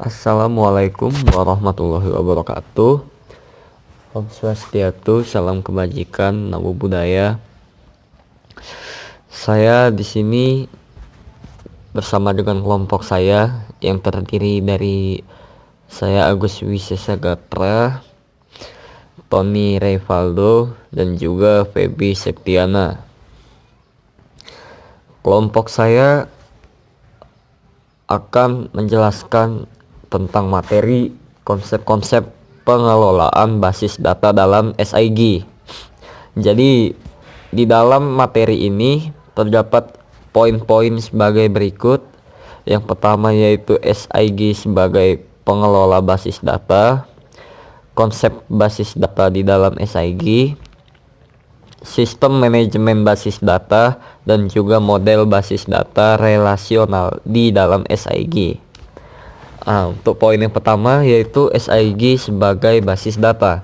Assalamualaikum warahmatullahi wabarakatuh. Om Swastiastu, salam kebajikan, namo buddhaya. Saya di sini bersama dengan kelompok saya yang terdiri dari saya Agus Wisesa Gatra, Tony Revaldo, dan juga Feby Septiana. Kelompok saya akan menjelaskan tentang materi konsep-konsep pengelolaan basis data dalam SIG. Jadi di dalam materi ini terdapat poin-poin sebagai berikut. Yang pertama yaitu SIG sebagai pengelola basis data, konsep basis data di dalam SIG, sistem manajemen basis data, dan juga model basis data relasional di dalam SIG. Untuk poin yang pertama yaitu SIG sebagai basis data.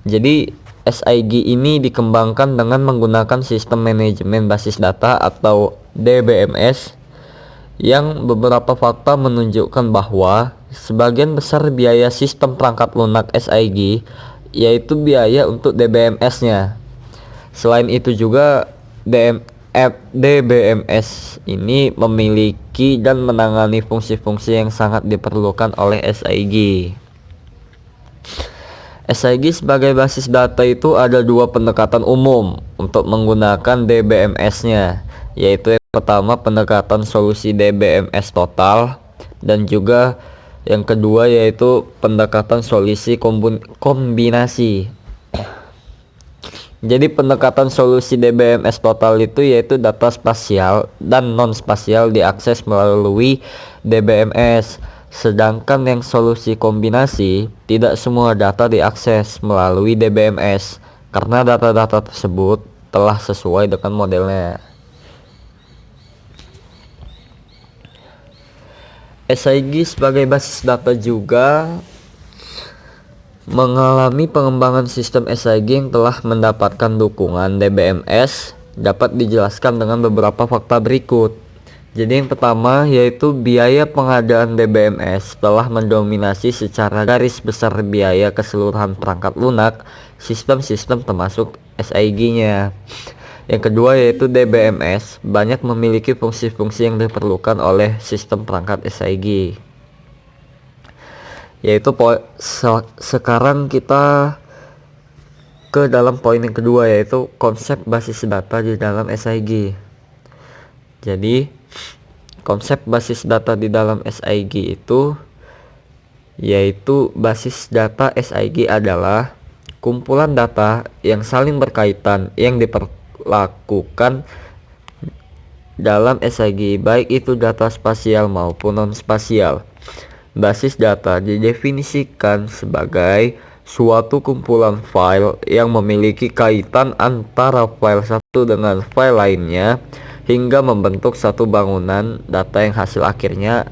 Jadi SIG ini dikembangkan dengan menggunakan sistem manajemen basis data atau DBMS, yang beberapa fakta menunjukkan bahwa sebagian besar biaya sistem perangkat lunak SIG yaitu biaya untuk DBMS-nya. Selain itu juga DBMS ini memiliki dan menangani fungsi-fungsi yang sangat diperlukan oleh SIG. SIG sebagai basis data itu ada dua pendekatan umum untuk menggunakan DBMS-nya, yaitu yang pertama pendekatan solusi DBMS total, dan juga yang kedua yaitu pendekatan solusi kombinasi. Jadi pendekatan solusi DBMS total itu yaitu data spasial dan non-spasial diakses melalui DBMS. Sedangkan yang solusi kombinasi, tidak semua data diakses melalui DBMS karena data-data tersebut telah sesuai dengan modelnya. SIG sebagai basis data juga mengalami pengembangan sistem SIG yang telah mendapatkan dukungan DBMS dapat dijelaskan dengan beberapa fakta berikut. Jadi yang pertama yaitu biaya pengadaan DBMS telah mendominasi secara garis besar biaya keseluruhan perangkat lunak sistem-sistem termasuk SIG-nya. Yang kedua yaitu DBMS banyak memiliki fungsi-fungsi yang diperlukan oleh sistem perangkat SIG. Yaitu sekarang kita ke dalam poin yang kedua yaitu konsep basis data di dalam SIG. Jadi konsep basis data di dalam SIG itu yaitu basis data SIG adalah kumpulan data yang saling berkaitan yang diperlakukan dalam SIG, baik itu data spasial maupun non spasial. Basis data didefinisikan sebagai suatu kumpulan file yang memiliki kaitan antara file satu dengan file lainnya hingga membentuk satu bangunan data yang hasil akhirnya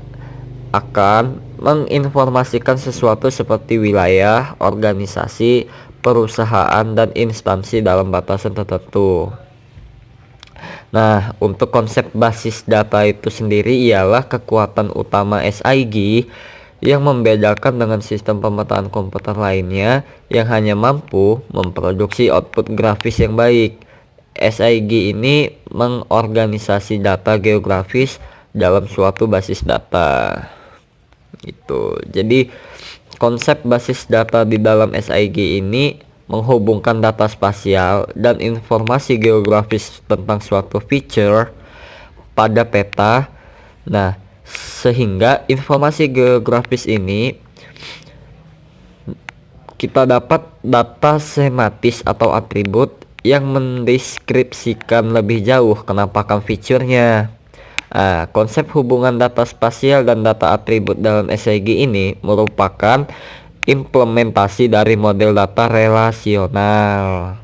akan menginformasikan sesuatu seperti wilayah, organisasi, perusahaan, dan instansi dalam batasan tertentu. Nah, untuk konsep basis data itu sendiri ialah kekuatan utama SIG yang membedakan dengan sistem pemetaan komputer lainnya yang hanya mampu memproduksi output grafis yang baik. SIG ini mengorganisasi data geografis dalam suatu basis data. Jadi konsep basis data di dalam SIG ini menghubungkan data spasial dan informasi geografis tentang suatu feature pada peta. Nah, sehingga informasi geografis ini kita dapat data sematis atau atribut yang mendeskripsikan lebih jauh kenampakan fiturnya. Konsep hubungan data spasial dan data atribut dalam SIG ini merupakan implementasi dari model data relasional.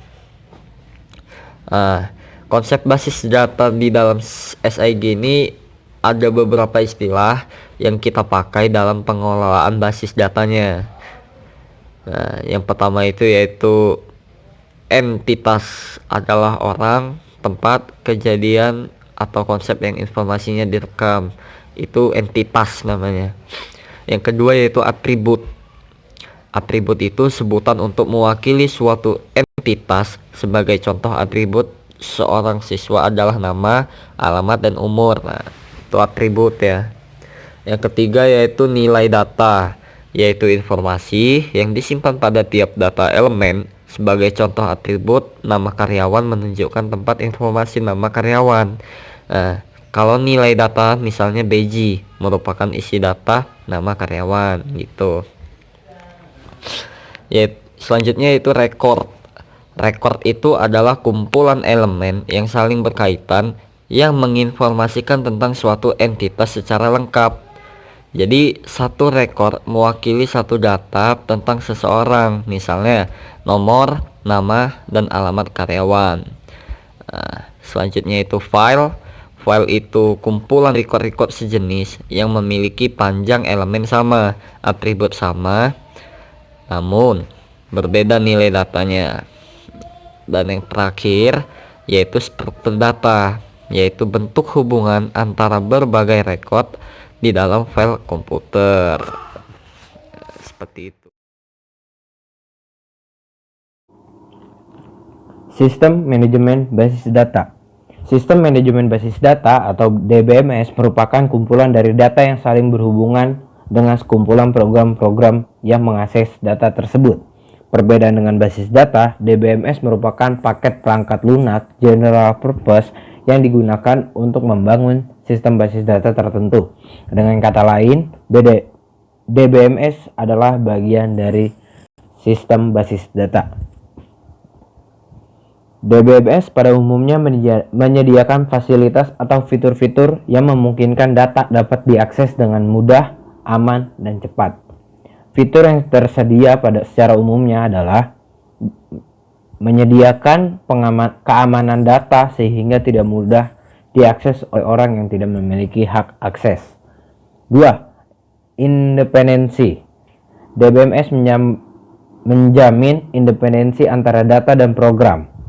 Konsep basis data di dalam SIG ini ada beberapa istilah yang kita pakai dalam pengelolaan basis datanya. Yang pertama itu yaitu entitas adalah orang, tempat, kejadian, atau konsep yang informasinya direkam. Itu entitas namanya. Yang kedua yaitu atribut. Atribut itu sebutan untuk mewakili suatu entitas. Sebagai contoh atribut seorang siswa adalah nama, alamat, dan umur. Nah, itu atribut ya. Yang ketiga yaitu nilai data, yaitu informasi yang disimpan pada tiap data elemen. Sebagai contoh atribut, nama karyawan menunjukkan tempat informasi nama karyawan. Nah, kalau nilai data misalnya BG merupakan isi data nama karyawan gitu. Selanjutnya itu record. Record itu adalah kumpulan elemen yang saling berkaitan yang menginformasikan tentang suatu entitas secara lengkap. Jadi satu record mewakili satu data tentang seseorang, misalnya nomor, nama, dan alamat karyawan. Nah, selanjutnya itu file. File itu kumpulan record-record sejenis yang memiliki panjang elemen sama, atribut sama, namun berbeda nilai datanya. Dan yang terakhir yaitu struktur data, yaitu bentuk hubungan antara berbagai record di dalam file komputer. Seperti itu. Sistem manajemen basis data. Sistem manajemen basis data atau DBMS merupakan kumpulan dari data yang saling berhubungan dengan sekumpulan program-program yang mengakses data tersebut. Perbedaan dengan basis data, DBMS merupakan paket perangkat lunak general purpose yang digunakan untuk membangun sistem basis data tertentu. Dengan kata lain, DBMS adalah bagian dari sistem basis data. DBMS pada umumnya menyediakan fasilitas atau fitur-fitur yang memungkinkan data dapat diakses dengan mudah, aman, dan cepat. Fitur yang tersedia secara umumnya adalah menyediakan keamanan data sehingga tidak mudah diakses oleh orang yang tidak memiliki hak akses. 2. Independensi. DBMS menjamin independensi antara data dan program.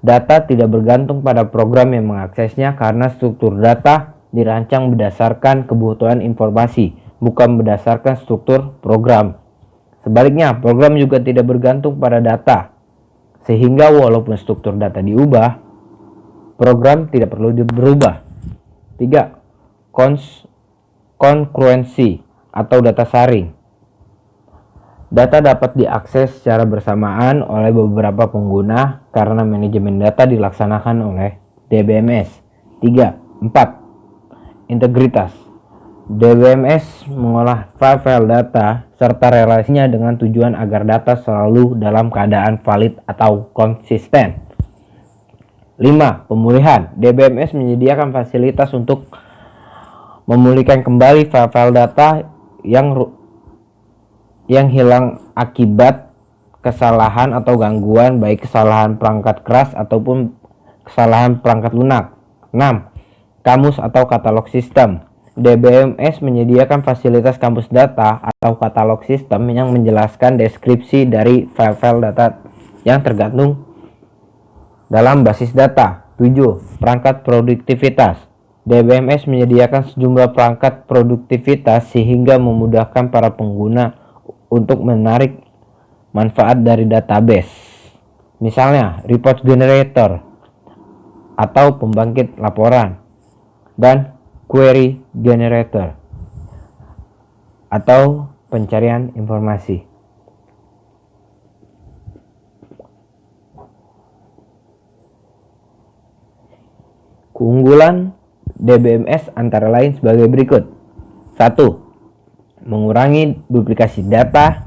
Data tidak bergantung pada program yang mengaksesnya karena struktur data dirancang berdasarkan kebutuhan informasi, bukan berdasarkan struktur program. Sebaliknya, program juga tidak bergantung pada data, sehingga walaupun struktur data diubah, program tidak perlu berubah. 3. Kongruensi atau data saring. Data dapat diakses secara bersamaan oleh beberapa pengguna karena manajemen data dilaksanakan oleh DBMS. 4. Integritas. DBMS mengolah file-file data serta relasinya dengan tujuan agar data selalu dalam keadaan valid atau konsisten. 5. Pemulihan. DBMS menyediakan fasilitas untuk memulihkan kembali file-file data yang hilang akibat kesalahan atau gangguan, baik kesalahan perangkat keras ataupun kesalahan perangkat lunak. 6. Kamus atau katalog sistem. DBMS menyediakan fasilitas kamus data atau katalog sistem yang menjelaskan deskripsi dari file-file data yang tergantung dalam basis data. 7. Perangkat produktivitas. DBMS menyediakan sejumlah perangkat produktivitas sehingga memudahkan para pengguna untuk menarik manfaat dari database. Misalnya, report generator atau pembangkit laporan, dan query generator atau pencarian informasi. Keunggulan DBMS antara lain sebagai berikut. 1. Mengurangi duplikasi data.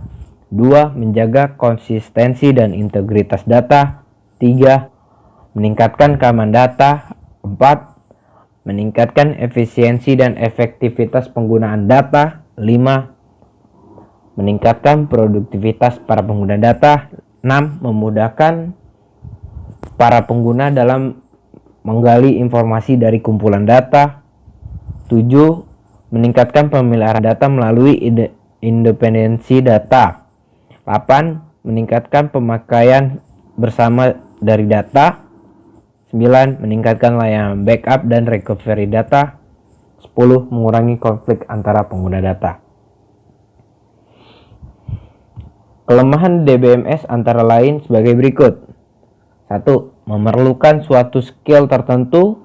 2. Menjaga konsistensi dan integritas data. 3. Meningkatkan keamanan data. 4. Meningkatkan efisiensi dan efektivitas penggunaan data. 5. Meningkatkan produktivitas para pengguna data. 6. Memudahkan para pengguna dalam menggali informasi dari kumpulan data. 7. Meningkatkan pemeliharaan data melalui independensi data. 8. Meningkatkan pemakaian bersama dari data. 9. Meningkatkan layanan backup dan recovery data. 10. Mengurangi konflik antara pengguna data. Kelemahan DBMS antara lain sebagai berikut. 1. Memerlukan suatu skill tertentu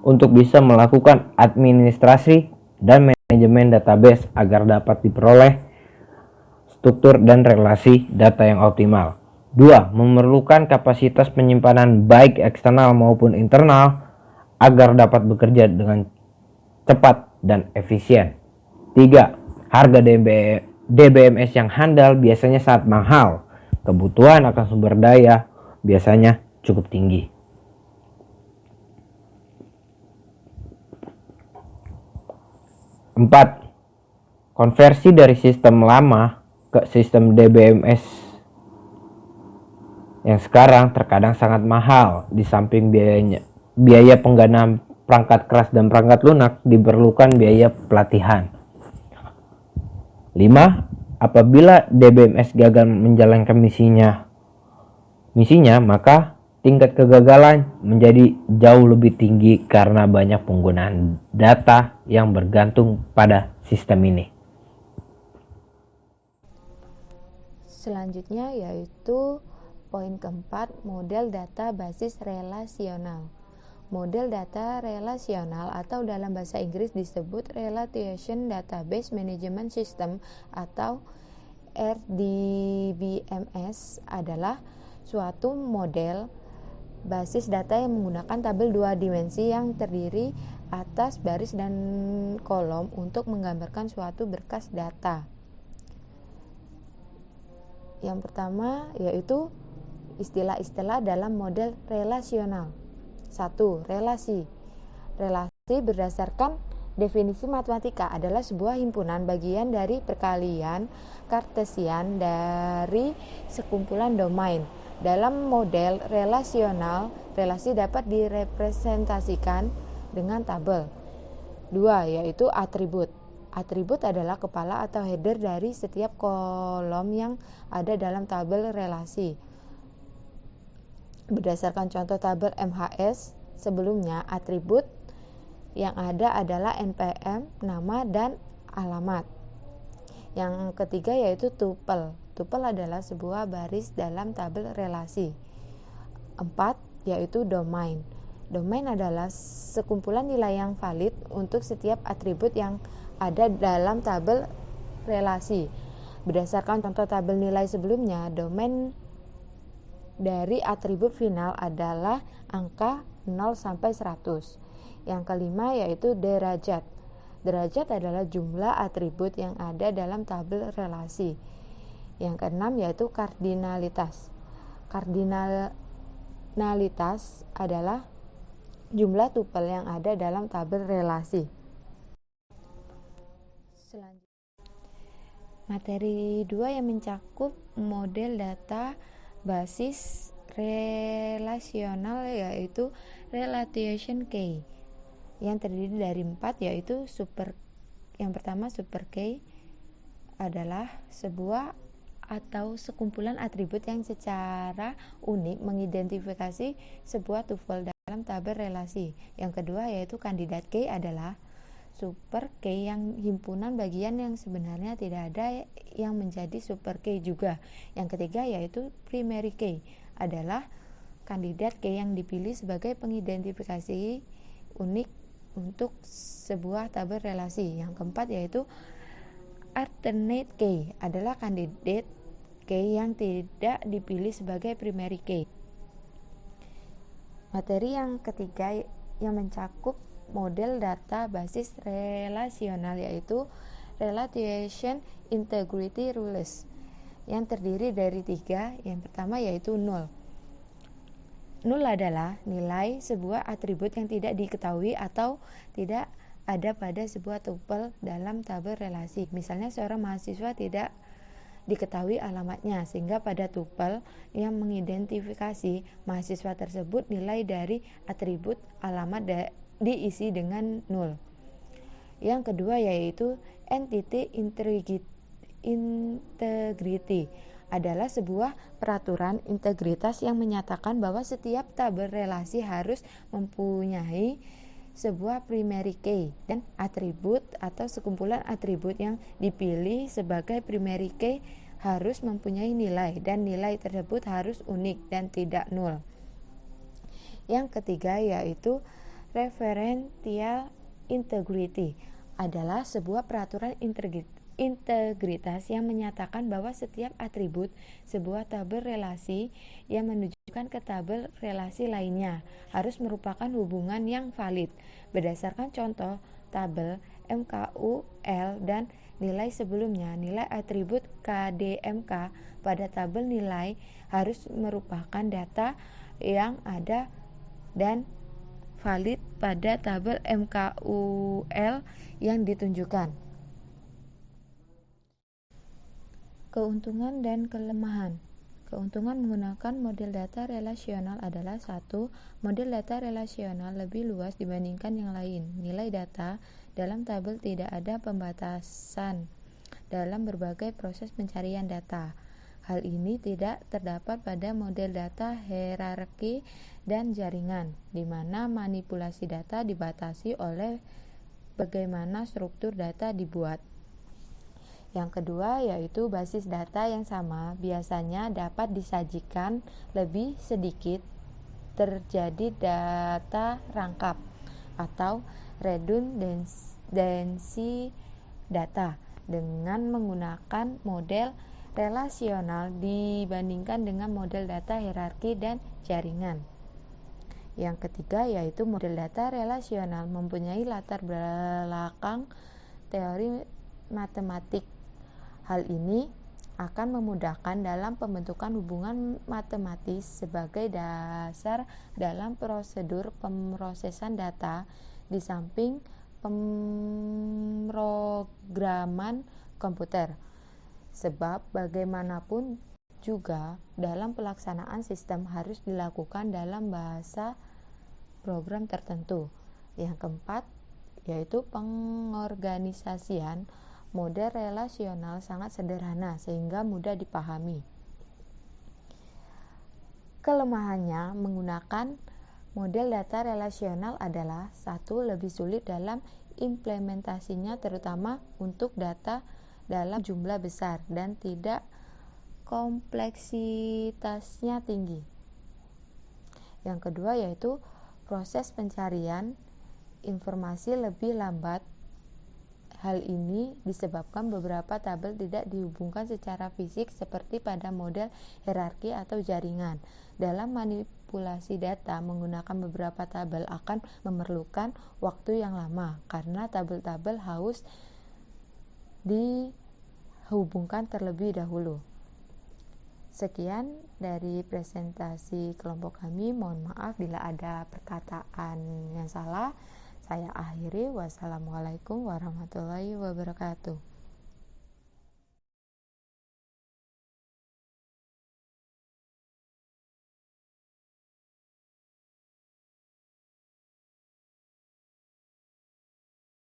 untuk bisa melakukan administrasi dan manajemen database agar dapat diperoleh struktur dan relasi data yang optimal. 2. Memerlukan kapasitas penyimpanan baik eksternal maupun internal agar dapat bekerja dengan cepat dan efisien. 3. Harga DBMS yang handal biasanya sangat mahal. Kebutuhan akan sumber daya biasanya cukup tinggi. 4. Konversi dari sistem lama ke sistem DBMS yang sekarang terkadang sangat mahal. Di samping biaya pengganaan perangkat keras dan perangkat lunak, diperlukan biaya pelatihan. 5. Apabila DBMS gagal menjalankan misinya, maka tingkat kegagalan menjadi jauh lebih tinggi karena banyak penggunaan data yang bergantung pada sistem ini. Selanjutnya yaitu poin keempat, model data basis relasional. Model data relasional atau dalam bahasa Inggris disebut Relation Database Management System atau RDBMS adalah suatu model basis data yang menggunakan tabel dua dimensi yang terdiri atas baris dan kolom untuk menggambarkan suatu berkas data. Yang pertama yaitu istilah-istilah dalam model relasional. 1. Relasi. Relasi berdasarkan definisi matematika adalah sebuah himpunan bagian dari perkalian Kartesian dari sekumpulan domain. Dalam model relasional, relasi dapat direpresentasikan dengan tabel. 2. Yaitu atribut. Atribut adalah kepala atau header dari setiap kolom yang ada dalam tabel relasi. Berdasarkan contoh tabel MHS sebelumnya, atribut yang ada adalah NPM, nama, dan alamat. Yang ketiga yaitu tuple. Tuple adalah sebuah baris dalam tabel relasi. 4. Yaitu domain. Domain adalah sekumpulan nilai yang valid untuk setiap atribut yang ada dalam tabel relasi. Berdasarkan contoh tabel nilai sebelumnya, domain dari atribut final adalah angka 0 sampai 100. Yang kelima yaitu derajat. Derajat adalah jumlah atribut yang ada dalam tabel relasi. Yang keenam yaitu kardinalitas. Kardinalitas adalah jumlah tupel yang ada dalam tabel relasi. Selanjutnya, materi 2 yang mencakup model data basis relasional yaitu relation key yang terdiri dari 4 yaitu yang pertama super key adalah sebuah atau sekumpulan atribut yang secara unik mengidentifikasi sebuah tuple dalam tabel relasi. Yang kedua yaitu kandidat key adalah super key yang himpunan bagian yang sebenarnya tidak ada yang menjadi super key juga. Yang ketiga yaitu primary key adalah kandidat key yang dipilih sebagai pengidentifikasi unik untuk sebuah tabel relasi. Yang keempat yaitu alternate key adalah kandidat key yang tidak dipilih sebagai primary key. Materi yang ketiga yang mencakup model data basis relasional yaitu Relation Integrity Rules yang terdiri dari 3. Yang pertama yaitu null. Null adalah nilai sebuah atribut yang tidak diketahui atau tidak ada pada sebuah tuple dalam tabel relasi. Misalnya seorang mahasiswa tidak diketahui alamatnya, sehingga pada tuple yang mengidentifikasi mahasiswa tersebut nilai dari atribut alamat diisi dengan null. Yang kedua yaitu entity integrity adalah sebuah peraturan integritas yang menyatakan bahwa setiap tabel relasi harus mempunyai sebuah primary key dan atribut atau sekumpulan atribut yang dipilih sebagai primary key harus mempunyai nilai dan nilai tersebut harus unik dan tidak nol. Yang ketiga yaitu referential integrity adalah sebuah peraturan integritas yang menyatakan bahwa setiap atribut sebuah tabel relasi yang menunjukkan ke tabel relasi lainnya harus merupakan hubungan yang valid. Berdasarkan contoh tabel MKUL dan nilai sebelumnya, nilai atribut KDMK pada tabel nilai harus merupakan data yang ada dan valid pada tabel MKUL yang ditunjukkan. Keuntungan dan kelemahan. Keuntungan menggunakan model data relasional adalah 1. Model data relasional lebih luas dibandingkan yang lain. Nilai data dalam tabel tidak ada pembatasan dalam berbagai proses pencarian data. Hal ini tidak terdapat pada model data hierarki dan jaringan, di mana manipulasi data dibatasi oleh bagaimana struktur data dibuat. Yang kedua yaitu basis data yang sama biasanya dapat disajikan lebih sedikit terjadi data rangkap atau redundancy data dengan menggunakan model relasional dibandingkan dengan model data hierarki dan jaringan. Yang ketiga yaitu model data relasional mempunyai latar belakang teori matematik. Hal ini akan memudahkan dalam pembentukan hubungan matematis sebagai dasar dalam prosedur pemrosesan data di samping pemrograman komputer. Sebab bagaimanapun juga dalam pelaksanaan sistem harus dilakukan dalam bahasa program tertentu. Yang keempat yaitu pengorganisasian. Model relasional sangat sederhana sehingga mudah dipahami. Kelemahannya menggunakan model data relasional adalah 1. Lebih sulit dalam implementasinya terutama untuk data dalam jumlah besar dan tidak kompleksitasnya tinggi. Yang kedua yaitu proses pencarian informasi lebih lambat. Hal ini disebabkan beberapa tabel tidak dihubungkan secara fisik seperti pada model hierarki atau jaringan. Dalam manipulasi data menggunakan beberapa tabel akan memerlukan waktu yang lama karena tabel-tabel harus dihubungkan terlebih dahulu. Sekian dari presentasi kelompok kami. Mohon maaf bila ada perkataan yang salah. Saya akhiri. Wassalamualaikum warahmatullahi wabarakatuh.